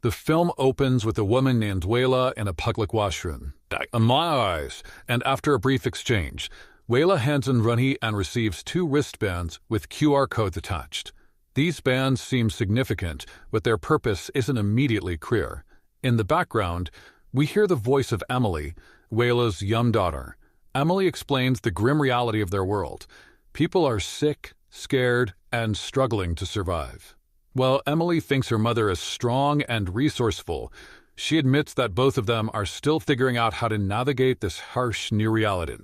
The film opens with a woman named Layla in a public washroom. In my eyes, and after a brief exchange, Layla hands in money and receives 2 wristbands with QR codes attached. These bands seem significant, but their purpose isn't immediately clear. In the background, we hear the voice of Emily, Layla's young daughter. Emily explains the grim reality of their world. People are sick, scared, and struggling to survive. While Emily thinks her mother is strong and resourceful, she admits that both of them are still figuring out how to navigate this harsh new reality.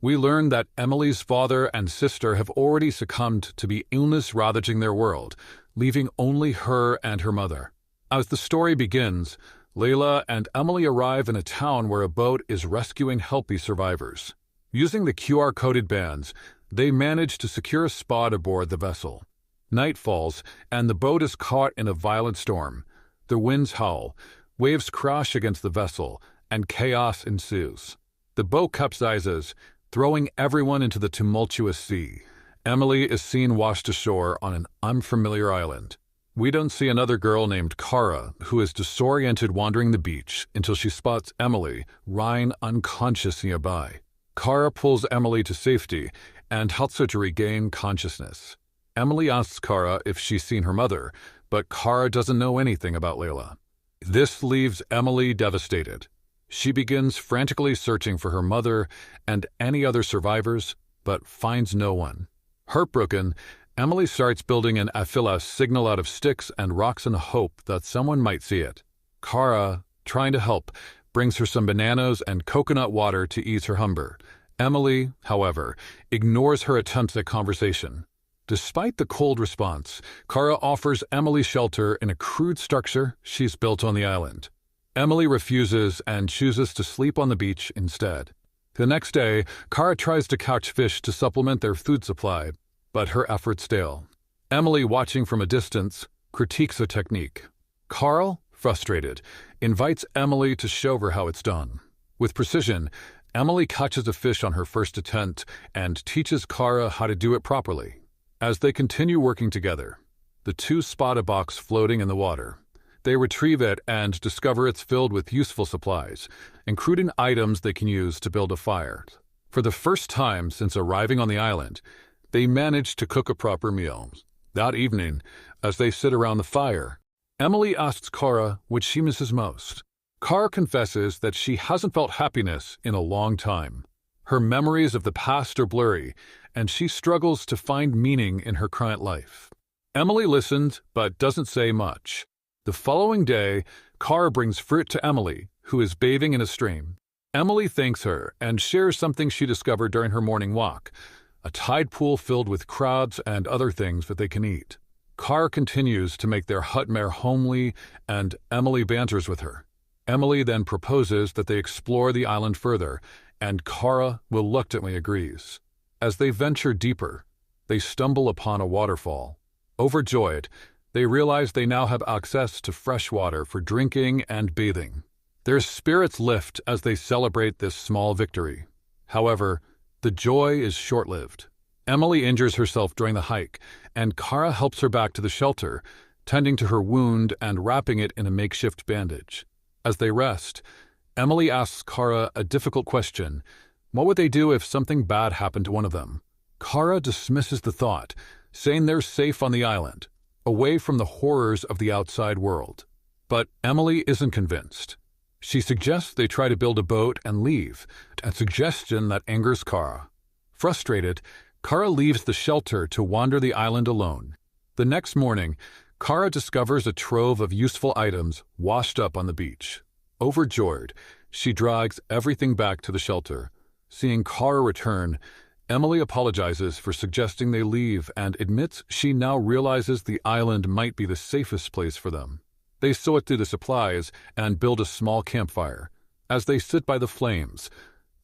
We learn that Emily's father and sister have already succumbed to the illness ravaging their world, leaving only her and her mother. As the story begins, Layla and Emily arrive in a town where a boat is rescuing helpless survivors. Using the QR-coded bands, they manage to secure a spot aboard the vessel. Night falls, and the boat is caught in a violent storm. The winds howl, waves crash against the vessel, and chaos ensues. The boat capsizes, throwing everyone into the tumultuous sea. Emily is seen washed ashore on an unfamiliar island. We don't see another girl named Kara, who is disoriented wandering the beach until she spots Emily, lying unconscious nearby. Kara pulls Emily to safety and helps her to regain consciousness. Emily asks Kara if she's seen her mother, but Kara doesn't know anything about Layla. This leaves Emily devastated. She begins frantically searching for her mother and any other survivors, but finds no one. Heartbroken, Emily starts building an SOS signal out of sticks and rocks in the hope that someone might see it. Kara, trying to help, brings her some bananas and coconut water to ease her hunger. Emily, however, ignores her attempts at conversation. Despite the cold response, Kara offers Emily shelter in a crude structure she's built on the island. Emily refuses and chooses to sleep on the beach instead. The next day, Kara tries to catch fish to supplement their food supply, but her efforts fail. Emily, watching from a distance, critiques the technique. Carl, frustrated, invites Emily to show her how it's done. With precision, Emily catches a fish on her first attempt and teaches Kara how to do it properly. As they continue working together, the two spot a box floating in the water. They retrieve it and discover it's filled with useful supplies, including items they can use to build a fire. For the first time since arriving on the island, they manage to cook a proper meal. That evening, as they sit around the fire, Emily asks Kara what she misses most. Kara confesses that she hasn't felt happiness in a long time. Her memories of the past are blurry, and she struggles to find meaning in her current life. Emily listens, but doesn't say much. The following day, Kara brings fruit to Emily, who is bathing in a stream. Emily thanks her and shares something she discovered during her morning walk, a tide pool filled with crabs and other things that they can eat. Kara continues to make their hut more homely, and Emily banters with her. Emily then proposes that they explore the island further, and Kara reluctantly agrees. As they venture deeper, they stumble upon a waterfall. Overjoyed, they realize they now have access to fresh water for drinking and bathing. Their spirits lift as they celebrate this small victory. However, the joy is short-lived. Emily injures herself during the hike, and Kara helps her back to the shelter, tending to her wound and wrapping it in a makeshift bandage. As they rest, Emily asks Kara a difficult question. What would they do if something bad happened to one of them? Kara dismisses the thought, saying they're safe on the island, away from the horrors of the outside world. But Emily isn't convinced. She suggests they try to build a boat and leave, a suggestion that angers Kara. Frustrated, Kara leaves the shelter to wander the island alone. The next morning, Kara discovers a trove of useful items washed up on the beach. Overjoyed, she drags everything back to the shelter. Seeing Kara return, Emily apologizes for suggesting they leave and admits she now realizes the island might be the safest place for them. They sort through the supplies and build a small campfire. As they sit by the flames,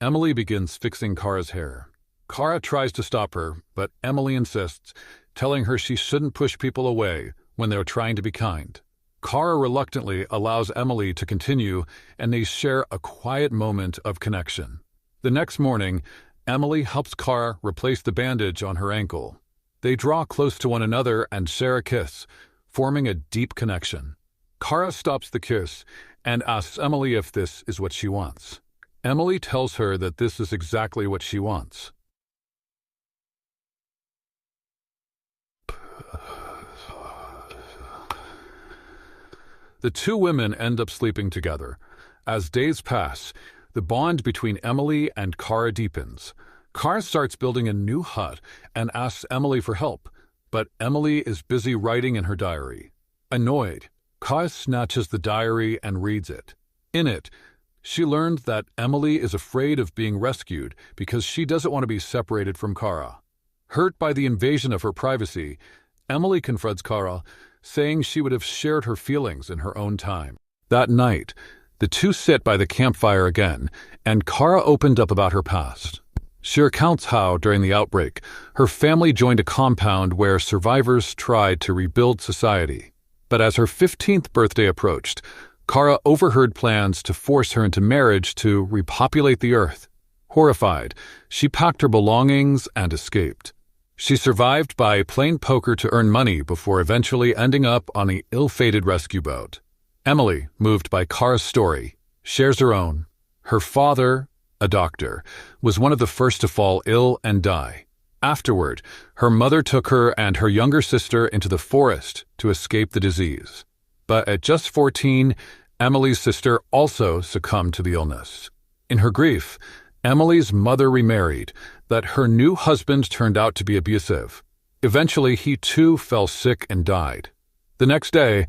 Emily begins fixing Kara's hair. Kara tries to stop her, but Emily insists, telling her she shouldn't push people away when they're trying to be kind. Kara reluctantly allows Emily to continue, and they share a quiet moment of connection. The next morning, Emily helps Kara replace the bandage on her ankle. They draw close to one another and share a kiss, forming a deep connection. Kara stops the kiss and asks Emily if this is what she wants. Emily tells her that this is exactly what she wants. The two women end up sleeping together. As days pass, the bond between Emily and Kara deepens. Kara starts building a new hut and asks Emily for help, but Emily is busy writing in her diary. Annoyed, Kara snatches the diary and reads it. In it, she learned that Emily is afraid of being rescued because she doesn't want to be separated from Kara. Hurt by the invasion of her privacy, Emily confronts Kara, saying she would have shared her feelings in her own time. That night, the two sit by the campfire again, and Kara opened up about her past. She recounts how, during the outbreak, her family joined a compound where survivors tried to rebuild society. But as her 15th birthday approached, Kara overheard plans to force her into marriage to repopulate the earth. Horrified, she packed her belongings and escaped. She survived by playing poker to earn money before eventually ending up on an ill-fated rescue boat. Emily, moved by Kara's story, shares her own. Her father, a doctor, was one of the first to fall ill and die. Afterward, her mother took her and her younger sister into the forest to escape the disease. But at just 14, Emily's sister also succumbed to the illness. In her grief, Emily's mother remarried, that her new husband turned out to be abusive. Eventually, he too fell sick and died. The next day,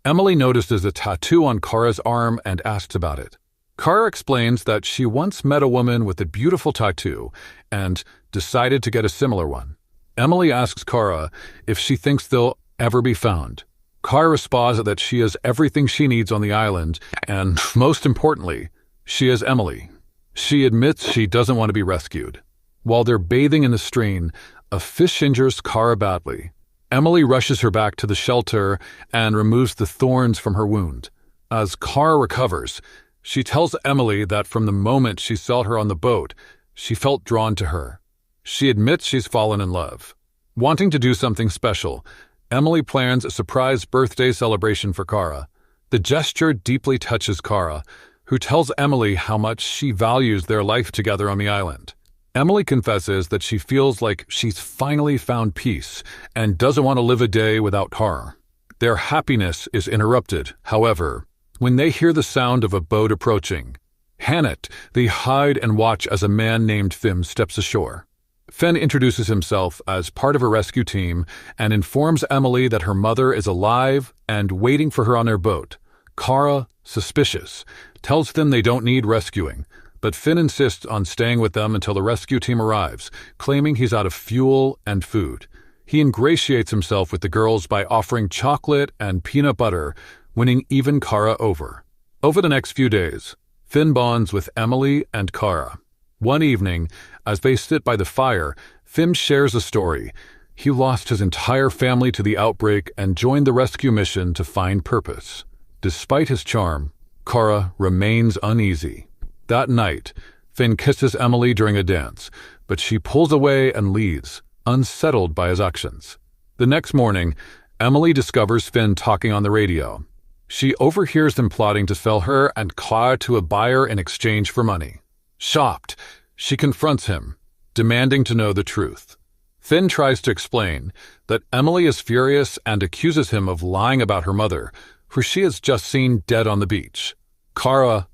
Emily notices a tattoo on Kara's arm and asks about it. Kara explains that she once met a woman with a beautiful tattoo and decided to get a similar one. Emily asks Kara if she thinks they'll ever be found. Kara responds that she has everything she needs on the island, and, most importantly, she is Emily. She admits she doesn't want to be rescued. While they're bathing in the stream, a fish injures Kara badly. Emily rushes her back to the shelter and removes the thorns from her wound. As Kara recovers, she tells Emily that from the moment she saw her on the boat, she felt drawn to her. She admits she's fallen in love. Wanting to do something special, Emily plans a surprise birthday celebration for Kara. The gesture deeply touches Kara, who tells Emily how much she values their life together on the island. Emily confesses that she feels like she's finally found peace and doesn't want to live a day without Kara. Their happiness is interrupted, however, when they hear the sound of a boat approaching. Panicked, they hide and watch as a man named Finn steps ashore. Finn introduces himself as part of a rescue team and informs Emily that her mother is alive and waiting for her on their boat. Kara, suspicious, tells them they don't need rescuing, but Finn insists on staying with them until the rescue team arrives, claiming he's out of fuel and food. He ingratiates himself with the girls by offering chocolate and peanut butter, winning even Kara over. Over the next few days, Finn bonds with Emily and Kara. One evening, as they sit by the fire, Finn shares a story. He lost his entire family to the outbreak and joined the rescue mission to find purpose. Despite his charm, Kara remains uneasy. That night, Finn kisses Emily during a dance, but she pulls away and leaves, unsettled by his actions. The next morning, Emily discovers Finn talking on the radio. She overhears them plotting to sell her and Kara to a buyer in exchange for money. Shocked, she confronts him, demanding to know the truth. Finn tries to explain that Emily is furious and accuses him of lying about her mother, who she has just seen dead on the beach. Kara,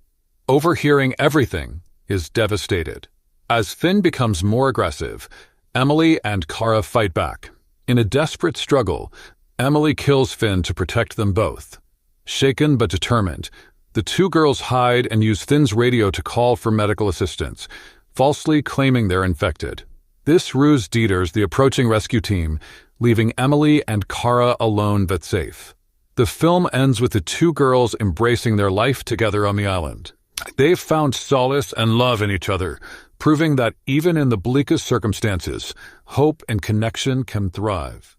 overhearing everything, is devastated. As Finn becomes more aggressive, Emily and Kara fight back. In a desperate struggle, Emily kills Finn to protect them both. Shaken but determined, the two girls hide and use Finn's radio to call for medical assistance, falsely claiming they're infected. This ruse deters the approaching rescue team, leaving Emily and Kara alone but safe. The film ends with the two girls embracing their life together on the island. They've found solace and love in each other, proving that even in the bleakest circumstances, hope and connection can thrive.